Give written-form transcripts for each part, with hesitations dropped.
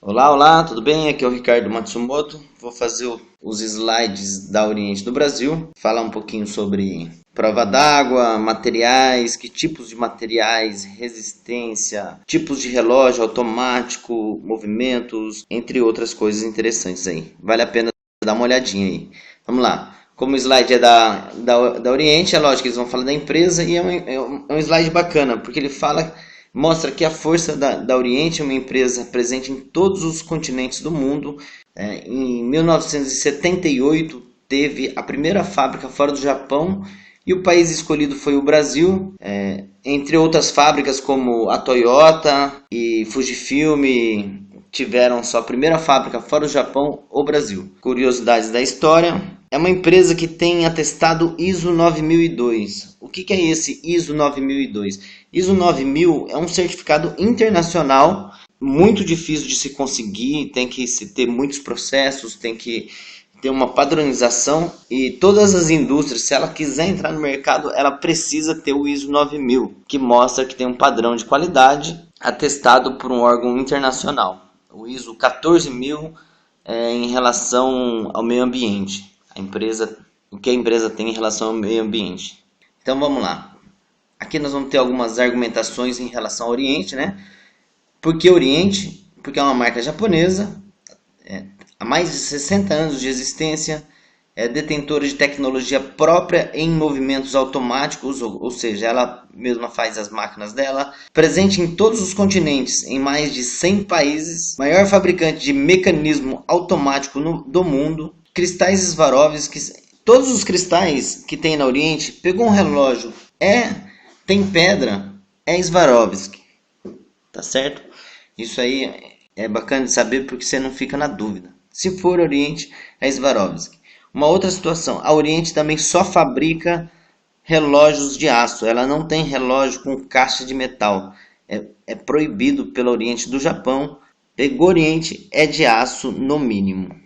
Olá, olá, tudo bem? Aqui é o Ricardo Matsumoto. Vou fazer os slides da Oriente do Brasil, falar um pouquinho sobre prova d'água, materiais, que tipos de materiais, resistência, tipos de relógio automático, movimentos, entre outras coisas interessantes aí. Vale a pena dar uma olhadinha aí. Vamos lá. Como o slide é da Oriente, é lógico que eles vão falar da empresa e é um slide bacana, porque ele mostra que a força da Oriente é uma empresa presente em todos os continentes do mundo. Em 1978 teve a primeira fábrica fora do Japão e o país escolhido foi o Brasil, entre outras fábricas como a Toyota e Fujifilm tiveram sua primeira fábrica fora do Japão, o Brasil. Curiosidades da história: é uma empresa que tem atestado ISO 9002. O que é esse ISO 9002? ISO 9000 é um certificado internacional muito difícil de se conseguir, tem que se ter muitos processos, tem que ter uma padronização, e todas as indústrias, se ela quiser entrar no mercado, ela precisa ter o ISO 9000, que mostra que tem um padrão de qualidade atestado por um órgão internacional. O ISO 14000 em relação ao meio ambiente. O que a empresa tem em relação ao meio ambiente. Então vamos lá. Aqui nós vamos ter algumas argumentações em relação ao Oriente, né? Por que Oriente? Porque é uma marca japonesa, há mais de 60 anos de existência, é detentora de tecnologia própria em movimentos automáticos, ou seja, ela mesma faz as máquinas dela, presente em todos os continentes, em mais de 100 países, maior fabricante de mecanismo automático do mundo, cristais Swarovski, todos os cristais que tem na Oriente, pegou um relógio, tem pedra, é Swarovski, tá certo? Isso aí é bacana de saber porque você não fica na dúvida. Se for Oriente, é Swarovski. Uma outra situação, a Oriente também só fabrica relógios de aço, ela não tem relógio com caixa de metal. É proibido pela Oriente do Japão. Pegou Oriente, é de aço no mínimo.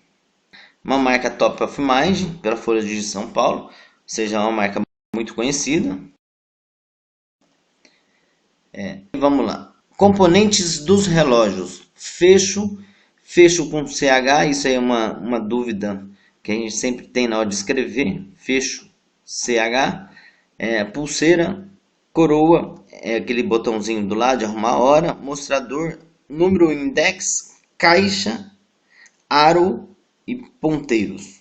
Uma marca Top of Mind, pela Folha de São Paulo, ou seja, uma marca muito conhecida. Vamos lá. Componentes dos relógios. Fecho com CH, isso aí é uma dúvida que a gente sempre tem na hora de escrever. Fecho, CH. Pulseira, coroa, aquele botãozinho do lado de arrumar a hora. Mostrador, número index, caixa, aro e ponteiros.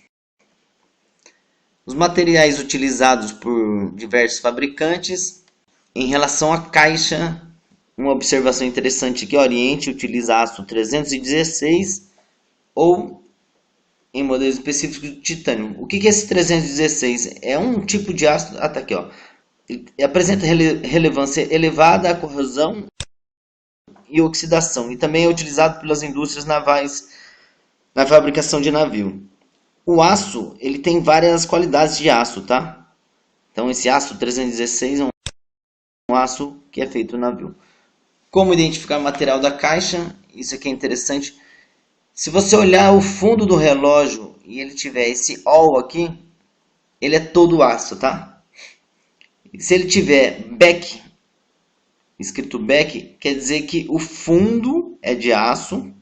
Os materiais utilizados por diversos fabricantes. Em relação à caixa, uma observação interessante que o Oriente utiliza aço 316 ou em modelos específicos de titânio. O que é esse 316? É um tipo de aço, tá aqui, ó. Ele apresenta relevância elevada à corrosão e oxidação, e também é utilizado pelas indústrias navais na fabricação de navio. O aço, ele tem várias qualidades de aço, tá? Então esse aço 316 é um aço que é feito no navio. Como identificar o material da caixa? Isso aqui é interessante. Se você olhar o fundo do relógio e ele tiver esse all aqui, ele é todo aço, tá? Se ele tiver back, escrito back, quer dizer que o fundo é de aço,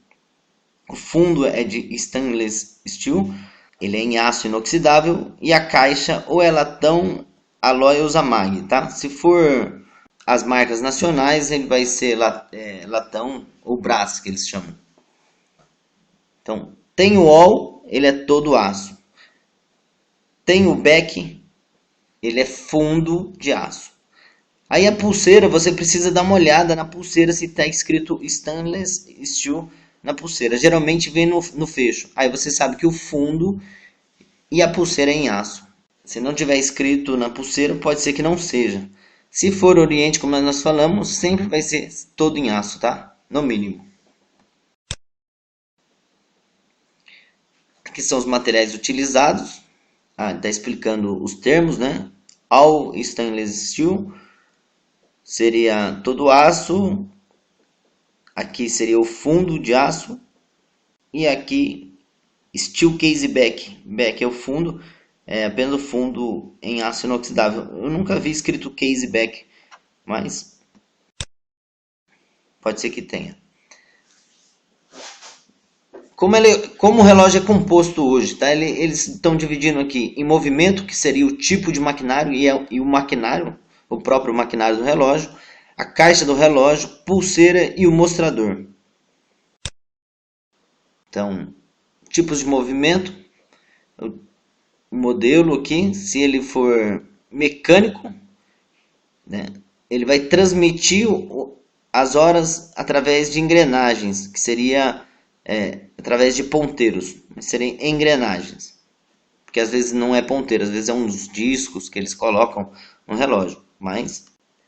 o fundo é de stainless steel, ele é em aço inoxidável, e a caixa ou é latão, alloy ou zamag, tá? Se for as marcas nacionais, ele vai ser latão ou brass, que eles chamam. Então, tem o all, ele é todo aço. Tem o back, ele é fundo de aço. Aí a pulseira, você precisa dar uma olhada na pulseira se está escrito stainless steel na pulseira. Geralmente vem no fecho. Aí você sabe que o fundo e a pulseira é em aço. Se não tiver escrito na pulseira, pode ser que não seja. Se for Oriente, como nós falamos, sempre vai ser todo em aço, tá? No mínimo. Aqui são os materiais utilizados. Está explicando os termos, né? All stainless steel seria todo aço. Aqui seria o fundo de aço. E aqui steel case back. Back é o fundo. É apenas o fundo em aço inoxidável. Eu nunca vi escrito case back, mas pode ser que tenha. Como o relógio é composto hoje, tá? Eles estão dividindo aqui em movimento, que seria o tipo de maquinário, e o maquinário, o próprio maquinário do relógio, a caixa do relógio, pulseira e o mostrador. Então, tipos de movimento, o modelo aqui, se ele for mecânico, né, ele vai transmitir as horas através de engrenagens, que seria através de ponteiros, seriam engrenagens, porque às vezes não é ponteiro, às vezes é uns discos que eles colocam no relógio. Mas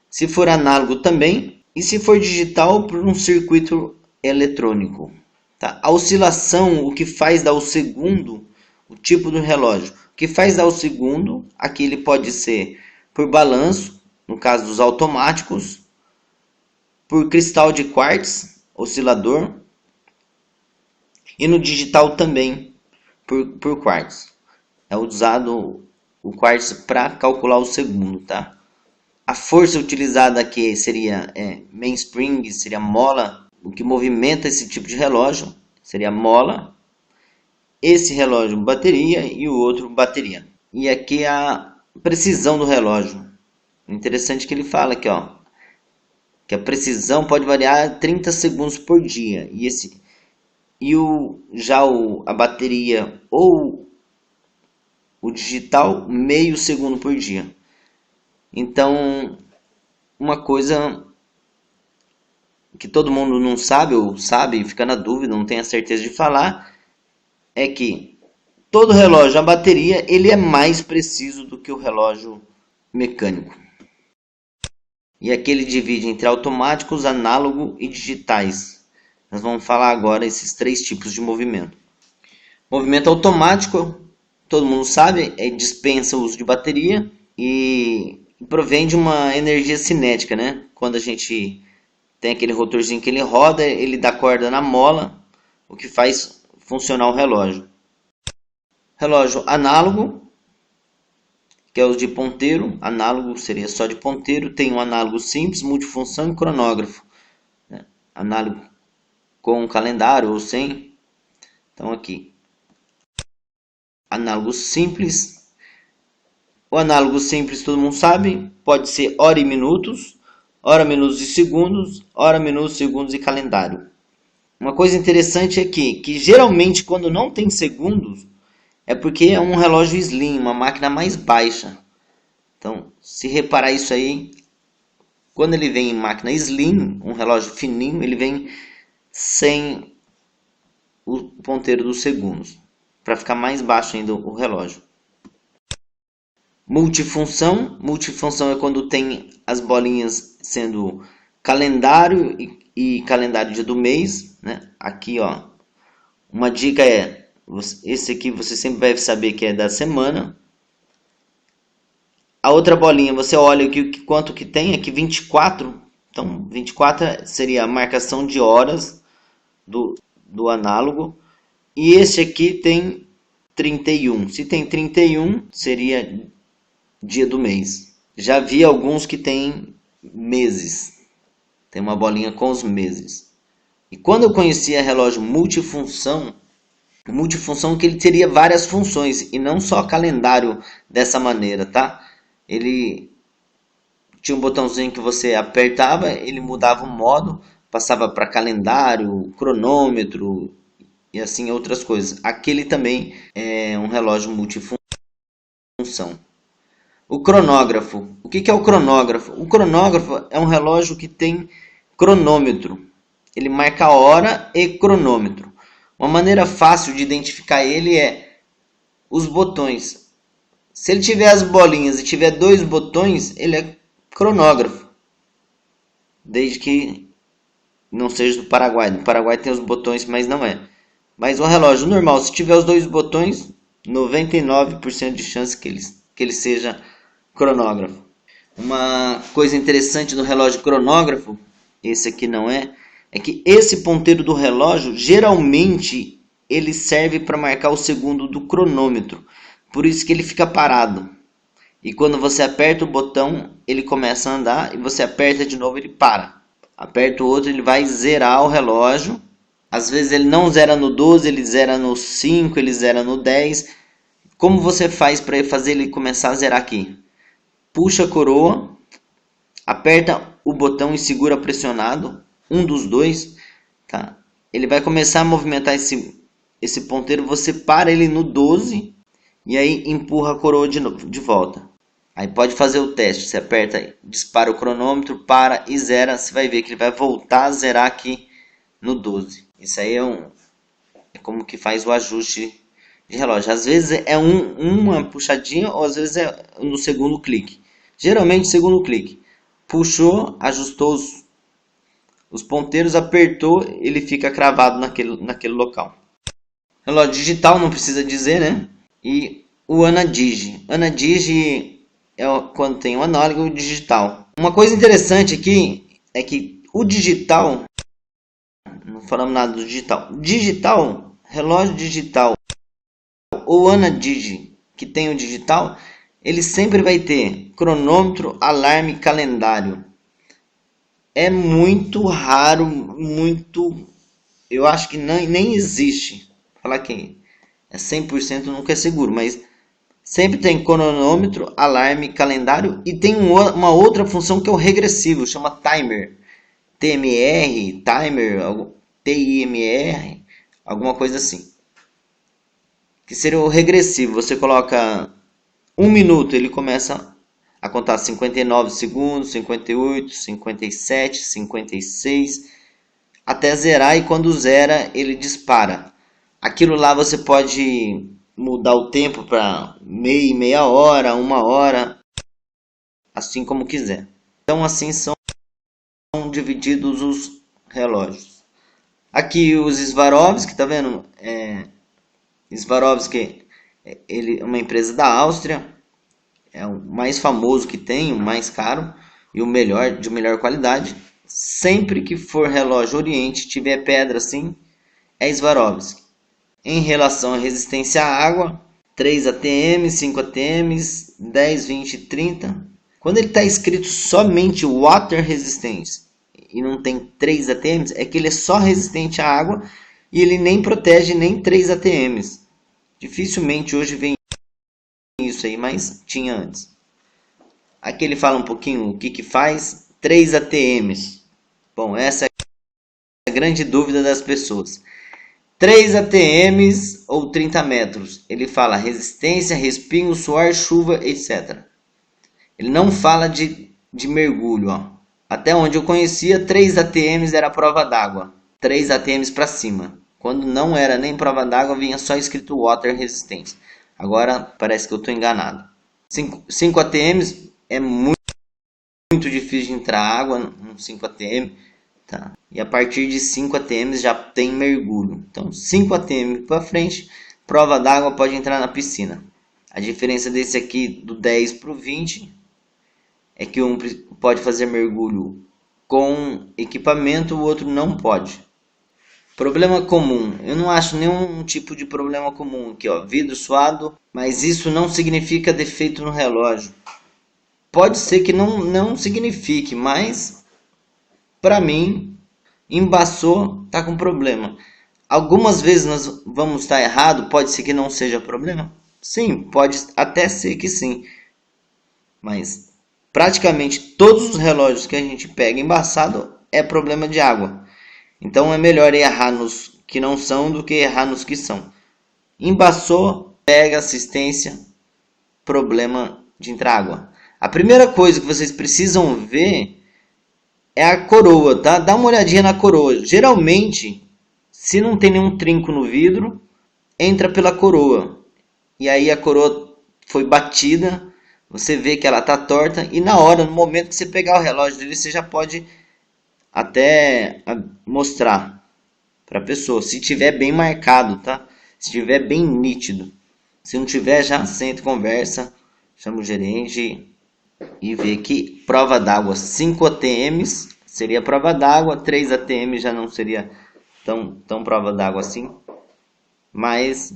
se for análogo também, e se for digital, por um circuito eletrônico. Tá? A oscilação, o que faz dar o segundo, o tipo do relógio, o que faz dar o segundo, aqui ele pode ser por balanço, no caso dos automáticos, por cristal de quartz, oscilador, e no digital também por quartz. É usado o quartz para calcular o segundo, tá? A força utilizada aqui seria mainspring, seria mola. O que movimenta esse tipo de relógio seria mola. Esse relógio bateria e o outro bateria. E aqui a precisão do relógio. Interessante que ele fala aqui, ó, que a precisão pode variar 30 segundos por dia. A bateria ou o digital, meio segundo por dia. Então, uma coisa que todo mundo não sabe, ou sabe, fica na dúvida, não tem a certeza de falar, é que todo relógio a bateria ele é mais preciso do que o relógio mecânico. E aqui ele divide entre automáticos, análogo e digitais. Nós vamos falar agora esses três tipos de movimento. Movimento automático, todo mundo sabe, dispensa o uso de bateria e provém de uma energia cinética, né? Quando a gente tem aquele rotorzinho que ele roda, ele dá corda na mola, o que faz funcionar o relógio. Relógio análogo, que é o de ponteiro. Análogo seria só de ponteiro. Tem um análogo simples, multifunção e cronógrafo, né? Análogo com calendário ou sem. Então aqui, análogo simples. O análogo simples todo mundo sabe, pode ser hora e minutos, hora, minutos e segundos, hora, minutos, segundos e calendário. Uma coisa interessante é que geralmente quando não tem segundos, é porque é um relógio slim, uma máquina mais baixa. Então, se reparar isso aí, quando ele vem em máquina slim, um relógio fininho, ele vem sem o ponteiro dos segundos, para ficar mais baixo ainda o relógio. Multifunção. Multifunção é quando tem as bolinhas sendo calendário e calendário dia do mês, né? Aqui, ó, uma dica esse aqui você sempre deve saber que é da semana. A outra bolinha, você olha aqui quanto que tem, aqui 24. Então, 24 seria a marcação de horas do análogo. E esse aqui tem 31. Se tem 31, seria dia do mês. Já vi alguns que tem meses. Tem uma bolinha com os meses. E quando eu conhecia relógio multifunção que ele teria várias funções e não só calendário dessa maneira, tá? Ele tinha um botãozinho que você apertava, ele mudava o modo, passava para calendário, cronômetro e assim outras coisas. Aquele também é um relógio multifunção. O cronógrafo. O que é o cronógrafo? O cronógrafo é um relógio que tem cronômetro. Ele marca a hora e cronômetro. Uma maneira fácil de identificar ele é os botões. Se ele tiver as bolinhas e tiver dois botões, ele é cronógrafo. Desde que não seja do Paraguai. No Paraguai tem os botões, mas não é. Mas o relógio normal, se tiver os dois botões, 99% de chance que ele seja cronógrafo. Uma coisa interessante do relógio cronógrafo, esse aqui não é que esse ponteiro do relógio, geralmente, ele serve para marcar o segundo do cronômetro. Por isso que ele fica parado. E quando você aperta o botão, ele começa a andar, e você aperta de novo, ele para. Aperta o outro, ele vai zerar o relógio, Às vezes ele não zera no 12, ele zera no 5, ele zera no 10. Como você faz para fazer ele começar a zerar aqui? Puxa a coroa, aperta o botão e segura pressionado, um dos dois, tá? Ele vai começar a movimentar esse ponteiro, você para ele no 12 e aí empurra a coroa de volta. Aí pode fazer o teste, você aperta aí, dispara o cronômetro, para e zera, você vai ver que ele vai voltar a zerar aqui no 12. Isso aí é como que faz o ajuste de relógio. Às vezes é uma puxadinha ou às vezes é no segundo clique. Geralmente segundo clique. Puxou, ajustou os ponteiros, apertou, ele fica cravado naquele local. Relógio digital não precisa dizer, né? E o Anadigi. Anadigi é quando tem o análogo e o digital. Uma coisa interessante aqui é que o digital, não falamos nada do digital. Digital, relógio digital ou Anadigi, que tem o digital, ele sempre vai ter cronômetro, alarme, calendário. É muito raro, eu acho que nem existe. Falar que é 100% nunca é seguro, mas sempre tem cronômetro, alarme, calendário e tem uma outra função que é o regressivo, chama timer. TMR, timer, TIMR, alguma coisa assim. Que seria o regressivo. Você coloca 1 minuto, ele começa a contar 59 segundos, 58, 57, 56, até zerar, e quando zera ele dispara. Aquilo lá você pode mudar o tempo para meia hora, 1 hora, assim como quiser. Então assim são divididos os relógios. Aqui os Swarovski, tá vendo? Swarovski, ele é uma empresa da Áustria, é o mais famoso que tem, o mais caro e o melhor, de melhor qualidade. Sempre que for relógio Oriente, tiver pedra assim, é Swarovski. Em relação à resistência à água, 3 ATM, 5 ATM, 10, 20, 30. Quando ele está escrito somente Water Resistance e não tem 3 ATMs, é que ele é só resistente à água e ele nem protege nem 3 ATMs. Dificilmente hoje vem isso aí, mas tinha antes. Aqui ele fala um pouquinho o que faz. 3 ATMs. Bom, essa é a grande dúvida das pessoas. 3 ATMs ou 30 metros. Ele fala resistência, respingo, suor, chuva, etc. Ele não fala de mergulho. Ó. Até onde eu conhecia, 3 ATMs era prova d'água. 3 ATMs para cima. Quando não era nem prova d'água, vinha só escrito Water Resistance. Agora parece que eu estou enganado. 5 ATMs é muito difícil de entrar água no 5 ATM. Tá? E a partir de 5 ATMs já tem mergulho. Então 5 ATM para frente, prova d'água, pode entrar na piscina. A diferença desse aqui do 10 para o 20 é que um pode fazer mergulho com equipamento, o outro não pode. Problema comum. Eu não acho nenhum tipo de problema comum aqui, ó. Vidro suado, mas isso não significa defeito no relógio. Pode ser que não signifique, mas para mim, embaçou, tá com problema. Algumas vezes nós vamos estar errado, pode ser que não seja problema. Sim, pode até ser que sim. Mas praticamente todos os relógios que a gente pega embaçado é problema de água. Então é melhor errar nos que não são do que errar nos que são. Embaçou, pega assistência, problema de entrar água. A primeira coisa que vocês precisam ver é a coroa, tá? Dá uma olhadinha na coroa. Geralmente, se não tem nenhum trinco no vidro, entra pela coroa. E aí a coroa foi batida, você vê que ela tá torta e na hora, no momento que você pegar o relógio dele, você já pode até mostrar para a pessoa, se tiver bem marcado, tá? Se tiver bem nítido. Se não tiver, já senta e conversa, chama o gerente e vê que prova d'água 5 ATMs seria prova d'água, 3 ATMs já não seria tão prova d'água assim, mas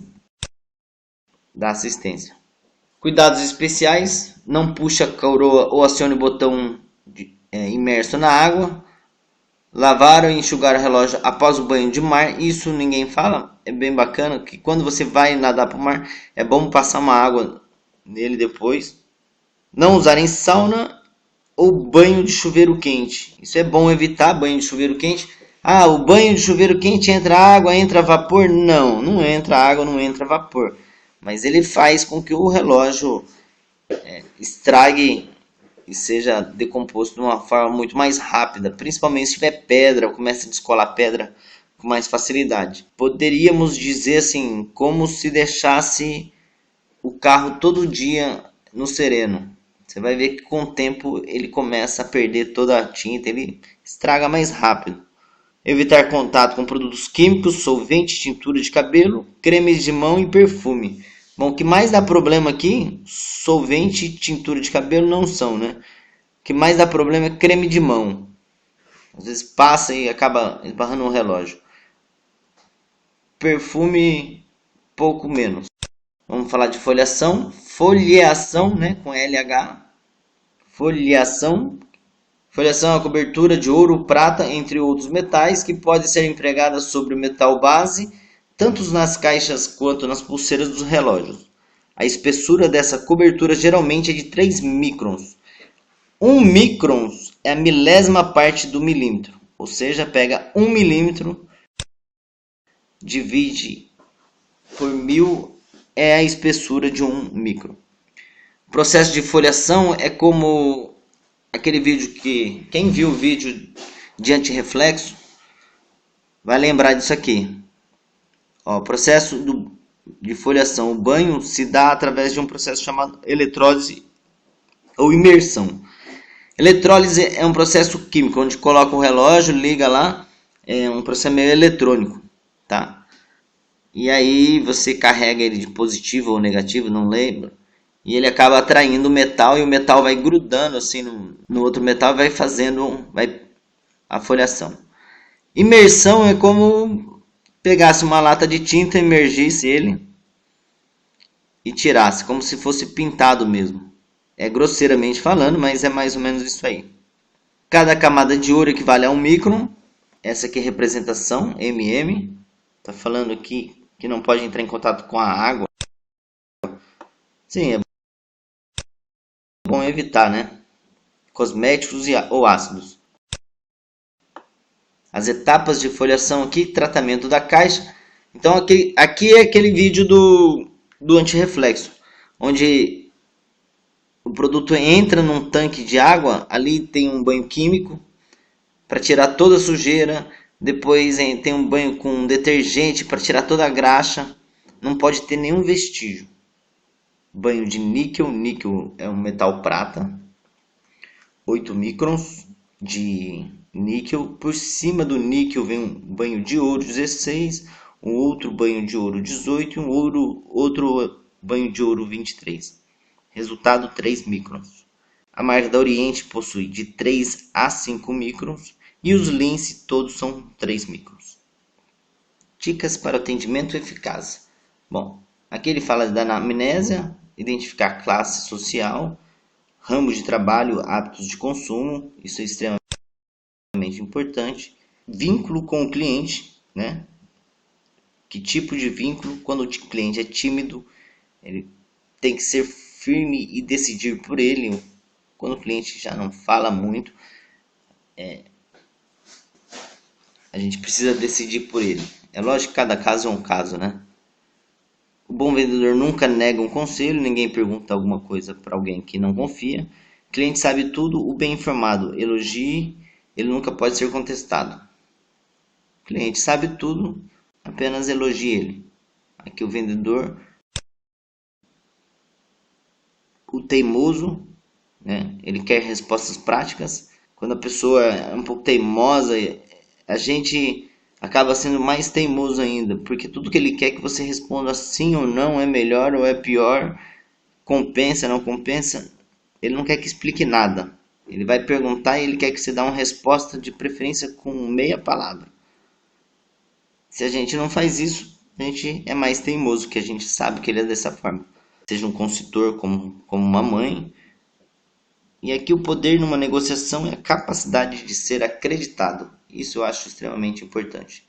dá assistência. Cuidados especiais, não puxa a coroa ou acione o botão imerso na água. Lavar ou enxugar o relógio após o banho de mar, isso ninguém fala. É bem bacana que quando você vai nadar para o mar, é bom passar uma água nele depois. Não usar em sauna ou banho de chuveiro quente. Isso é bom evitar banho de chuveiro quente. Ah, o banho de chuveiro quente entra água, entra vapor? Não, não entra água, não entra vapor. Mas ele faz com que o relógio estrague e seja decomposto de uma forma muito mais rápida, principalmente se tiver pedra ou começa a descolar pedra com mais facilidade. Poderíamos dizer assim, como se deixasse o carro todo dia no sereno. Você vai ver que com o tempo ele começa a perder toda a tinta, ele estraga mais rápido. Evitar contato com produtos químicos, solvente, tintura de cabelo, cremes de mão e perfume. Bom, o que mais dá problema aqui, solvente e tintura de cabelo não são, né? O que mais dá problema é creme de mão. Às vezes passa e acaba esbarrando no relógio. Perfume, pouco menos. Vamos falar de folheação. Folheação, né? Com LH. Folheação. Folheação é a cobertura de ouro, prata, entre outros metais, que pode ser empregada sobre o metal base, tanto nas caixas quanto nas pulseiras dos relógios. A espessura dessa cobertura geralmente é de 3 microns. 1 micron é a milésima parte do milímetro, ou seja, pega 1 milímetro, divide por 1000, é a espessura de 1 micron. O processo de foliação é como aquele vídeo que quem viu o vídeo de antirreflexo vai lembrar disso aqui. Ó, o processo de foliação, o banho se dá através de um processo chamado eletrólise ou imersão. Eletrólise é um processo químico, onde coloca o relógio, liga lá, é um processo meio eletrônico, tá? E aí você carrega ele de positivo ou negativo, não lembro, e ele acaba atraindo o metal, e o metal vai grudando assim no outro metal e vai fazendo a foliação. Imersão é como pegasse uma lata de tinta, imergisse ele e tirasse, como se fosse pintado mesmo. É grosseiramente falando, mas é mais ou menos isso aí. Cada camada de ouro equivale a 1 micron. Essa aqui é a representação, mm. Está falando aqui que não pode entrar em contato com a água. Sim, é bom evitar, né? Cosméticos ou ácidos. As etapas de foliação aqui, tratamento da caixa. Então aqui é aquele vídeo do antirreflexo, onde o produto entra num tanque de água, ali tem um banho químico para tirar toda a sujeira, depois tem um banho com detergente para tirar toda a graxa, não pode ter nenhum vestígio. Banho de níquel, níquel é um metal prata, 8 microns de níquel, por cima do níquel vem um banho de ouro 16, um outro banho de ouro 18 e outro banho de ouro 23. Resultado 3 microns. A marca da Oriente possui de 3 a 5 microns e os Lince todos são 3 microns. Dicas para atendimento eficaz. Bom, aqui ele fala da anamnésia, identificar classe social, ramo de trabalho, hábitos de consumo, isso é extremamente importante. Vínculo com o cliente, né? Que tipo de vínculo? Quando o cliente é tímido, ele tem que ser firme e decidir por ele. Quando o cliente já não fala muito, a gente precisa decidir por ele. É lógico que cada caso é um caso, né? O bom vendedor nunca nega um conselho, ninguém pergunta alguma coisa para alguém que não confia. O cliente sabe tudo, o bem informado elogie, ele nunca pode ser contestado. O cliente sabe tudo, apenas elogie ele. Aqui o vendedor, o teimoso, né? Ele quer respostas práticas. Quando a pessoa é um pouco teimosa, a gente acaba sendo mais teimoso ainda, porque tudo que ele quer é que você responda sim ou não, é melhor ou é pior, compensa, não compensa. Ele não quer que explique nada. Ele vai perguntar e ele quer que você dê uma resposta, de preferência com meia palavra. Se a gente não faz isso, a gente é mais teimoso, que a gente sabe que ele é dessa forma. Seja um consultor como uma mãe. E aqui o poder numa negociação é a capacidade de ser acreditado. Isso eu acho extremamente importante.